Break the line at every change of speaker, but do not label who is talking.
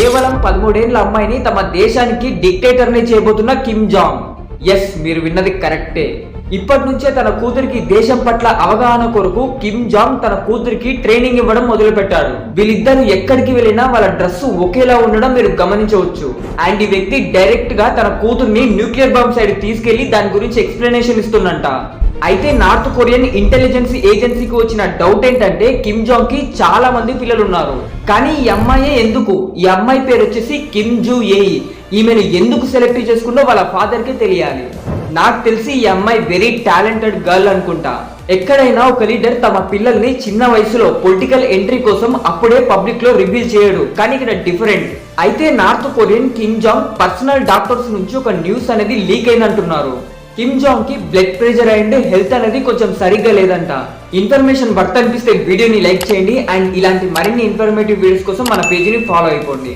కేవలం 13 ఏళ్ల అమ్మాయిని తమ దేశానికి డిక్టేటర్ ని చేయబోతున్న కిమ్ జాంగ్. ఎస్, మీరు విన్నది కరెక్టే. ఇప్పటి నుంచే తన కూతురికి దేశం పట్ల అవగాహన కొరకు కిమ్ జాంగ్ తన కూతురికి ట్రైనింగ్ ఇవ్వడం మొదలు పెట్టాడు. వీళ్ళిద్దరు ఎక్కడికి వెళ్ళినా వాళ్ళ డ్రెస్ ఒకేలా ఉండడం మీరు గమనించవచ్చు. అండ్ ఈ వ్యక్తి డైరెక్ట్ గా తన కూతుర్ని న్యూక్లియర్ బాంబ్ సైడ్ తీసుకెళ్లి దాని గురించి ఎక్స్ప్లెనేషన్ ఇస్తున్నంట. అయితే నార్త్ కొరియన్ ఇంటెలిజెన్స్ ఏజెన్సీకి వచ్చిన డౌట్ ఏంటంటే కిమ్ జాంగ్ కి చాలా మంది పిల్లలు ఉన్నారు, కానీ ఈ అమ్మాయే ఎందుకు? ఈ అమ్మాయి పేరు వచ్చేసి కిమ్ జూ ఏయి. ఈమెను ఎందుకు సెలెక్ట్ చేసుకుందో వాళ్ళ ఫాదర్ కి తెలియాలి. నాకు తెలిసి ఈ అమ్మాయి వెరీ టాలెంటెడ్ గర్ల్ అనుకుంటా. ఎక్కడైనా ఒక లీడర్ తమ పిల్లల్ని చిన్న వయసులో పొలిటికల్ ఎంట్రీ కోసం అప్పుడే పబ్లిక్ లో రివీల్ చేయడు, కానీ ఇక్కడ డిఫరెంట్. అయితే north Korean Kim Jong personal doctors నుంచి ఒక న్యూస్ అనేది లీక్ అయిందంటున్నారు. కిమ్ జాంగ్ కి బ్లడ్ ప్రెషర్ అండ్ హెల్త్ అనేది కొంచెం సరిగ్గా లేదంట. ఇన్ఫర్మేషన్ వర్త్ అనిపిస్తే వీడియోని లైక్ చేయండి. అండ్ ఇలాంటి మరిన్ని ఇన్ఫర్మేటివ్ వీడియోస్ కోసం మన పేజీని ఫాలో అయిపోండి.